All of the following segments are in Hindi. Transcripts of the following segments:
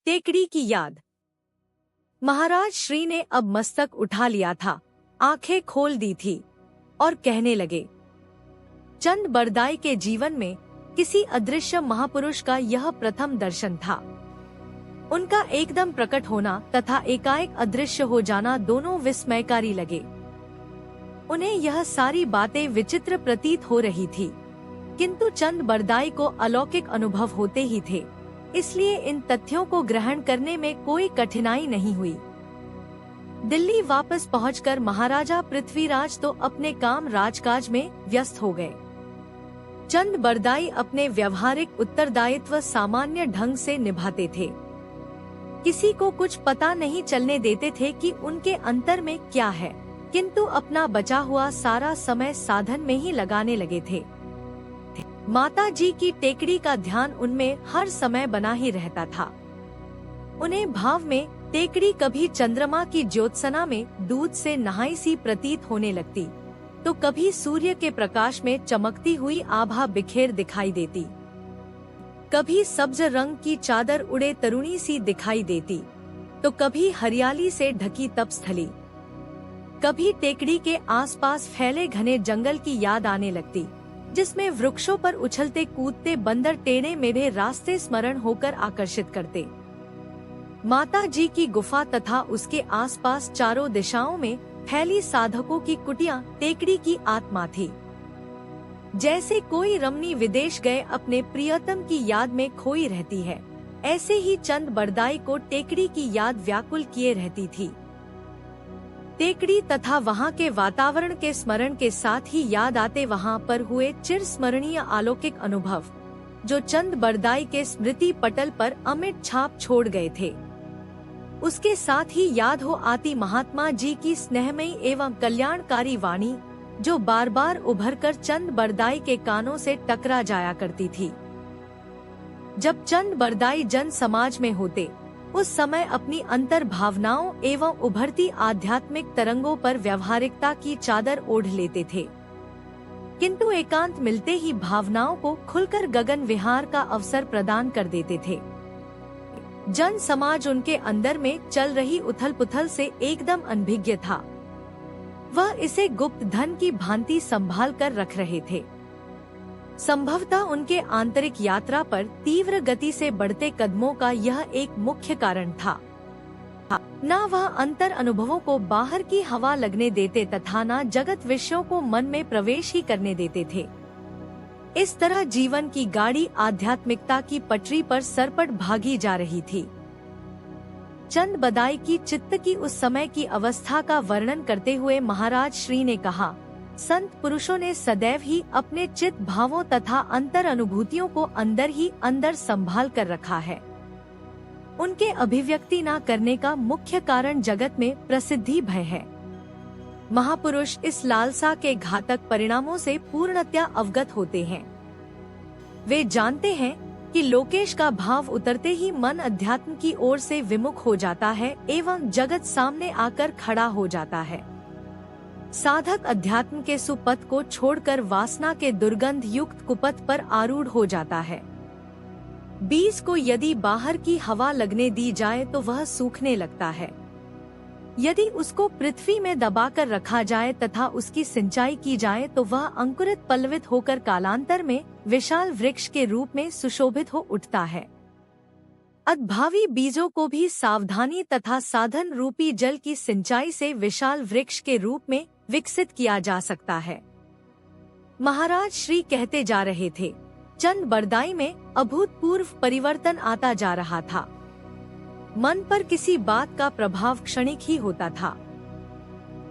टेकड़ी की याद। महाराज श्री ने अब मस्तक उठा लिया था, आंखें खोल दी थी और कहने लगे। चंद बरदाई के जीवन में किसी अदृश्य महापुरुष का यह प्रथम दर्शन था। उनका एकदम प्रकट होना तथा एकाएक अदृश्य हो जाना दोनों विस्मयकारी लगे। उन्हें यह सारी बातें विचित्र प्रतीत हो रही थी, किंतु चंद बरदाई को अलौकिक अनुभव होते ही थे, इसलिए इन तथ्यों को ग्रहण करने में कोई कठिनाई नहीं हुई। दिल्ली वापस पहुंचकर महाराजा पृथ्वीराज तो अपने काम राजकाज में व्यस्त हो गए। चंद बरदाई अपने व्यवहारिक उत्तरदायित्व सामान्य ढंग से निभाते थे। किसी को कुछ पता नहीं चलने देते थे कि उनके अंतर में क्या है, किंतु अपना बचा हुआ सारा समय साधन में ही लगाने लगे थे। माता जी की टेकड़ी का ध्यान उनमें हर समय बना ही रहता था। उन्हें भाव में टेकड़ी कभी चंद्रमा की ज्योत्सना में दूध से नहाई सी प्रतीत होने लगती, तो कभी सूर्य के प्रकाश में चमकती हुई आभा बिखेर दिखाई देती, कभी सब्ज रंग की चादर उड़े तरुणी सी दिखाई देती, तो कभी हरियाली से ढकी तपस्थली, कभी टेकड़ी के आसपास फैले घने जंगल की याद आने लगती, जिसमें वृक्षों पर उछलते कूदते बंदर टेढ़े मेढ़े रास्ते स्मरण होकर आकर्षित करते। माता जी की गुफा तथा उसके आसपास चारों दिशाओं में फैली साधकों की कुटिया टेकड़ी की आत्मा थी। जैसे कोई रमणी विदेश गए अपने प्रियतम की याद में खोई रहती है, ऐसे ही चंद बरदाई को टेकड़ी की याद व्याकुल किए रहती थी। टेकड़ी तथा वहाँ के वातावरण के स्मरण के साथ ही याद आते वहाँ पर हुए चिर स्मरणीय अलौकिक अनुभव, जो चंद बरदाई के स्मृति पटल पर अमिट छाप छोड़ गए थे। उसके साथ ही याद हो आती महात्मा जी की स्नेहमयी एवं कल्याणकारी वाणी, जो बार बार उभरकर चंद बरदाई के कानों से टकरा जाया करती थी। जब चंद बरदाई जन समाज में होते, उस समय अपनी अंतर भावनाओं एवं उभरती आध्यात्मिक तरंगों पर व्यवहारिकता की चादर ओढ़ लेते थे, किंतु एकांत मिलते ही भावनाओं को खुलकर गगन विहार का अवसर प्रदान कर देते थे। जन समाज उनके अंदर में चल रही उथल पुथल से एकदम अनभिज्ञ था। वह इसे गुप्त धन की भांति संभाल कर रख रहे थे। संभवतः उनके आंतरिक यात्रा पर तीव्र गति से बढ़ते कदमों का यह एक मुख्य कारण था। न वह अंतर अनुभवों को बाहर की हवा लगने देते तथा न जगत विषयों को मन में प्रवेश ही करने देते थे। इस तरह जीवन की गाड़ी आध्यात्मिकता की पटरी पर सरपट भागी जा रही थी। चंद बरदाई की चित्त की उस समय की अवस्था का वर्णन करते हुए महाराज श्री ने कहा, संत पुरुषों ने सदैव ही अपने चित्त भावों तथा अंतर अनुभूतियों को अंदर ही अंदर संभाल कर रखा है। उनके अभिव्यक्ति न करने का मुख्य कारण जगत में प्रसिद्धि भय है। महापुरुष इस लालसा के घातक परिणामों से पूर्णतया अवगत होते हैं। वे जानते हैं कि लोकेश का भाव उतरते ही मन अध्यात्म की ओर से विमुख हो जाता है एवं जगत सामने आकर खड़ा हो जाता है। साधक अध्यात्म के सुपथ को छोड़कर वासना के दुर्गंध युक्त कुपथ पर आरूढ़ हो जाता है। बीज को यदि बाहर की हवा लगने दी जाए तो वह सूखने लगता है। यदि उसको पृथ्वी में दबाकर रखा जाए तथा उसकी सिंचाई की जाए तो वह अंकुरित पल्लवित होकर कालांतर में विशाल वृक्ष के रूप में सुशोभित हो उठता है। अद्भावी बीजों को भी सावधानी तथा साधन रूपी जल की सिंचाई से विशाल वृक्ष के रूप में विकसित किया जा सकता है। महाराज श्री कहते जा रहे थे, चंद बरदाई में अभूतपूर्व परिवर्तन आता जा रहा था। मन पर किसी बात का प्रभाव क्षणिक ही होता था।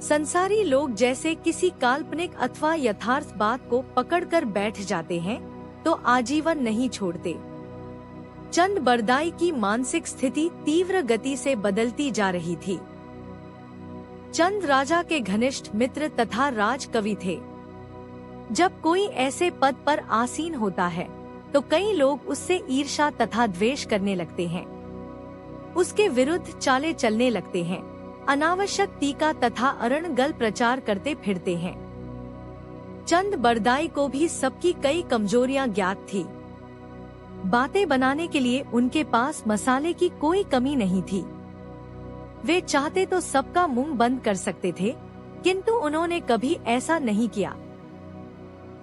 संसारी लोग जैसे किसी काल्पनिक अथवा यथार्थ बात को पकड़कर बैठ जाते हैं तो आजीवन नहीं छोड़ते। चंद बरदाई की मानसिक स्थिति तीव्र गति से बदलती जा रही थी। चंद राजा के घनिष्ठ मित्र तथा राजकवि थे। जब कोई ऐसे पद पर आसीन होता है तो कई लोग उससे ईर्ष्या तथा द्वेष करने लगते हैं, उसके विरुद्ध चाले चलने लगते हैं, अनावश्यक टीका तथा अरणगल प्रचार करते फिरते हैं। चंद बरदाई को भी सबकी कई कमजोरियां ज्ञात थी। बातें बनाने के लिए उनके पास मसाले की कोई कमी नहीं थी। वे चाहते तो सबका मुंह बंद कर सकते थे, किंतु उन्होंने कभी ऐसा नहीं किया।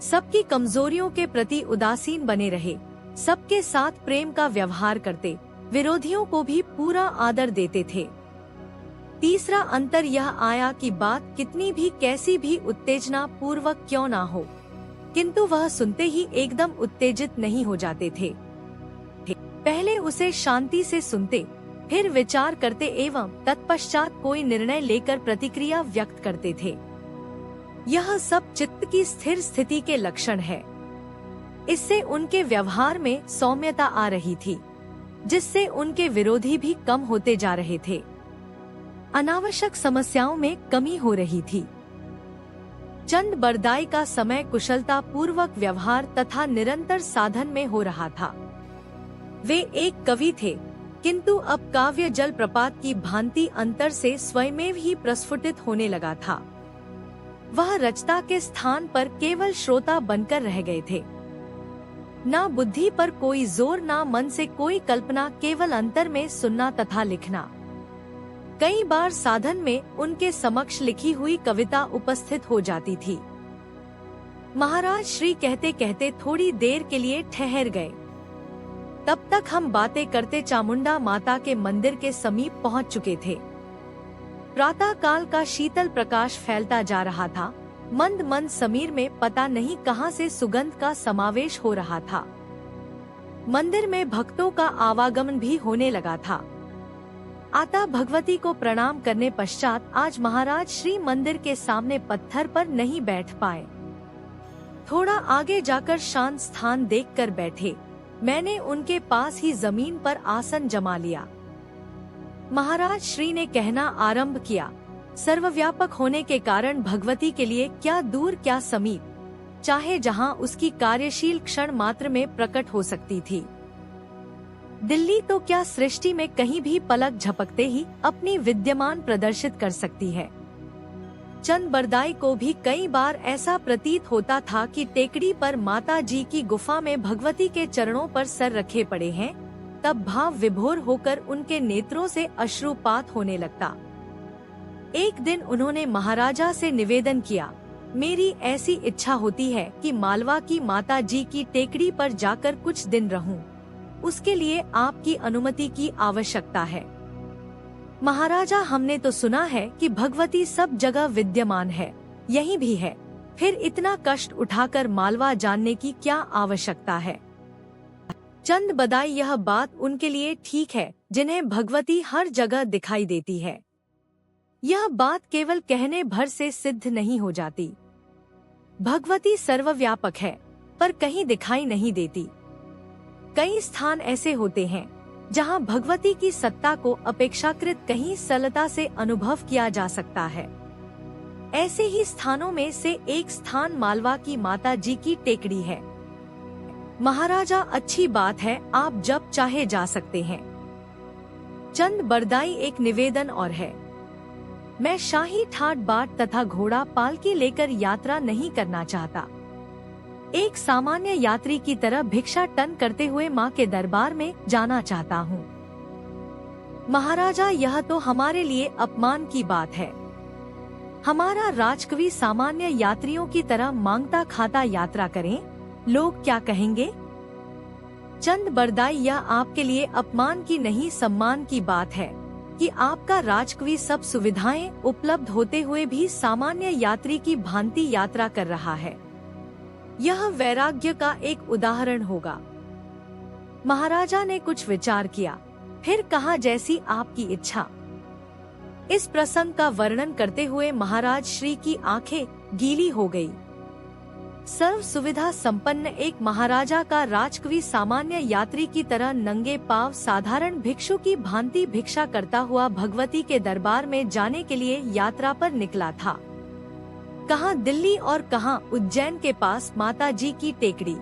सबकी कमजोरियों के प्रति उदासीन बने रहे, सबके साथ प्रेम का व्यवहार करते, विरोधियों को भी पूरा आदर देते थे। तीसरा अंतर यह आया कि बात कितनी भी कैसी भी उत्तेजना पूर्वक क्यों ना हो, किंतु वह सुनते ही एकदम उत्तेजित नहीं हो जाते थे। पहले उसे शांति से सुनते, फिर विचार करते एवं तत्पश्चात कोई निर्णय लेकर प्रतिक्रिया व्यक्त करते थे। यह सब चित्त की स्थिर स्थिति के लक्षण है। इससे उनके व्यवहार में सौम्यता आ रही थी, जिससे उनके विरोधी भी कम होते जा रहे थे। अनावश्यक समस्याओं में कमी हो रही थी। चंद बरदाई का समय कुशलता पूर्वक व्यवहार तथा निरंतर साधन में हो रहा था। वे एक कवि थे, किंतु अब काव्य जल प्रपात की भांति अंतर से स्वयमेव ही प्रस्फुटित होने लगा था। वह रचता के स्थान पर केवल श्रोता बनकर रह गए थे। ना बुद्धि पर कोई जोर, ना मन से कोई कल्पना, केवल अंतर में सुनना तथा लिखना। कई बार साधन में उनके समक्ष लिखी हुई कविता उपस्थित हो जाती थी। महाराज श्री कहते कहते थोड़ी देर के लिए ठहर गए। तब तक हम बातें करते चामुंडा माता के मंदिर के समीप पहुंच चुके थे। प्रातः काल का शीतल प्रकाश फैलता जा रहा था। मंद मंद समीर में पता नहीं कहां से सुगंध का समावेश हो रहा था। मंदिर में भक्तों का आवागमन भी होने लगा था। आता भगवती को प्रणाम करने पश्चात आज महाराज श्री मंदिर के सामने पत्थर पर नहीं बैठ पाए। थोड़ा आगे जाकर शांत स्थान देखकर बैठे। मैंने उनके पास ही जमीन पर आसन जमा लिया। महाराज श्री ने कहना आरंभ किया, सर्वव्यापक होने के कारण भगवती के लिए क्या दूर क्या समीप, चाहे जहां उसकी कार्यशील क्षण मात्र में प्रकट हो सकती थी। दिल्ली तो क्या सृष्टि में कहीं भी पलक झपकते ही अपनी विद्यमान प्रदर्शित कर सकती है। चंद बरदाई को भी कई बार ऐसा प्रतीत होता था कि टेकड़ी पर माता जी की गुफा में भगवती के चरणों पर सर रखे पड़े हैं, तब भाव विभोर होकर उनके नेत्रों से अश्रुपात होने लगता। एक दिन उन्होंने महाराजा से निवेदन किया, मेरी ऐसी इच्छा होती है कि मालवा की माता जी की टेकड़ी पर जाकर कुछ दिन रहूं। उसके लिए आपकी अनुमति की आवश्यकता है। महाराजा, हमने तो सुना है कि भगवती सब जगह विद्यमान है, यही भी है, फिर इतना कष्ट उठाकर मालवा जानने की क्या आवश्यकता है। चंद बदाई, यह बात उनके लिए ठीक है जिन्हें भगवती हर जगह दिखाई देती है। यह बात केवल कहने भर से सिद्ध नहीं हो जाती। भगवती सर्वव्यापक है, पर कहीं दिखाई नहीं देती। कई स्थान ऐसे होते हैं जहां भगवती की सत्ता को अपेक्षाकृत कहीं सरलता से अनुभव किया जा सकता है। ऐसे ही स्थानों में से एक स्थान मालवा की माता जी की टेकड़ी है। महाराजा, अच्छी बात है, आप जब चाहे जा सकते हैं। चंद बरदाई, एक निवेदन और है। मैं शाही ठाट बाट तथा घोड़ा पालकी लेकर यात्रा नहीं करना चाहता। एक सामान्य यात्री की तरह भिक्षाटन करते हुए माँ के दरबार में जाना चाहता हूँ। महाराजा, यह तो हमारे लिए अपमान की बात है। हमारा राजकवि सामान्य यात्रियों की तरह मांगता खाता यात्रा करें, लोग क्या कहेंगे? चंद बरदाई, यह आपके लिए अपमान की नहीं सम्मान की बात है कि आपका राजकवि सब सुविधाएं उपलब्ध होते हुए भी सामान्य यात्री की भांति यात्रा कर रहा है। यह वैराग्य का एक उदाहरण होगा। महाराजा ने कुछ विचार किया, फिर कहा, जैसी आपकी इच्छा। इस प्रसंग का वर्णन करते हुए महाराज श्री की आंखें गीली हो गई। सर्व सुविधा संपन्न एक महाराजा का राजकवि सामान्य यात्री की तरह नंगे पांव साधारण भिक्षु की भांति भिक्षा करता हुआ भगवती के दरबार में जाने के लिए यात्रा पर निकला था। कहाँ दिल्ली और कहाँ उज्जैन के पास माता जी की टेकड़ी।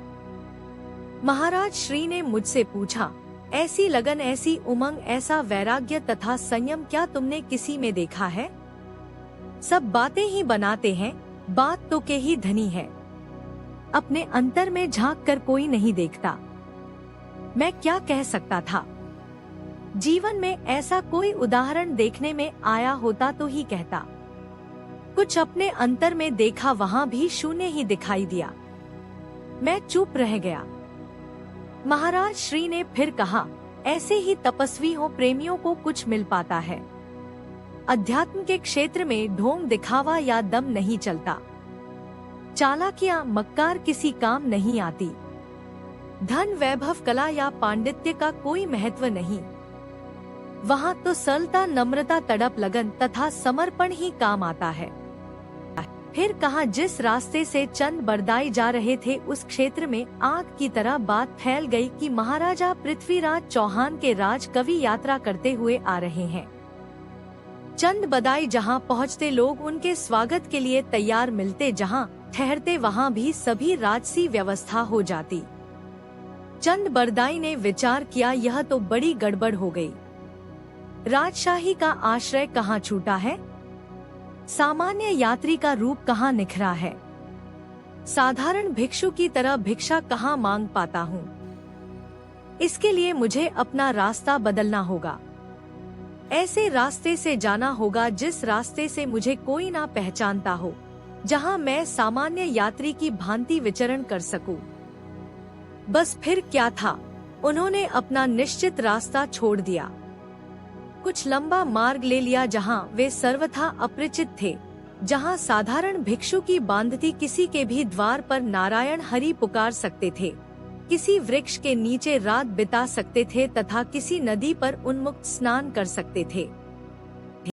महाराज श्री ने मुझसे पूछा, ऐसी लगन, ऐसी उमंग, ऐसा वैराग्य तथा संयम क्या तुमने किसी में देखा है? सब बातें ही बनाते हैं, बात तो के ही धनी है। अपने अंतर में झांक कर कोई नहीं देखता। मैं क्या कह सकता था? जीवन में ऐसा कोई उदाहरण देखने में आया होता तो ही कहता। कुछ अपने अंतर में देखा, वहां भी शून्य ही दिखाई दिया। मैं चुप रह गया। महाराज श्री ने फिर कहा, ऐसे ही तपस्वियों प्रेमियों को कुछ मिल पाता है। अध्यात्म के क्षेत्र में ढोंग दिखावा या दम नहीं चलता। चालाकियां मक्कार किसी काम नहीं आती। धन वैभव कला या पांडित्य का कोई महत्व नहीं। वहाँ तो सरलता नम्रता तड़प लगन तथा समर्पण ही काम आता है। फिर कहा, जिस रास्ते से चंद बरदाई जा रहे थे उस क्षेत्र में आग की तरह बात फैल गई कि महाराजा पृथ्वीराज चौहान के राज कवि यात्रा करते हुए आ रहे हैं। चंद बदाई जहाँ पहुँचते लोग उनके स्वागत के लिए तैयार मिलते, जहाँ ठहरते वहाँ भी सभी राजसी व्यवस्था हो जाती। चंद बरदाई ने विचार किया, यह तो बड़ी गड़बड़ हो गई। राजशाही का आश्रय कहाँ छूटा है? सामान्य यात्री का रूप कहाँ निखरा है? साधारण भिक्षु की तरह भिक्षा कहाँ मांग पाता हूँ? इसके लिए मुझे अपना रास्ता बदलना होगा। ऐसे रास्ते से जाना होगा जिस रास्ते से मुझे कोई ना पहचानता हो, जहाँ मैं सामान्य यात्री की भांति विचरण कर सकूं। बस फिर क्या था, उन्होंने अपना निश्चित रास्ता छोड़ दिया। कुछ लंबा मार्ग ले लिया जहाँ वे सर्वथा अपरिचित थे, जहाँ साधारण भिक्षु की बांधती किसी के भी द्वार पर नारायण हरि पुकार सकते थे, किसी वृक्ष के नीचे रात बिता सकते थे तथा किसी नदी पर उन्मुक्त स्नान कर सकते थे।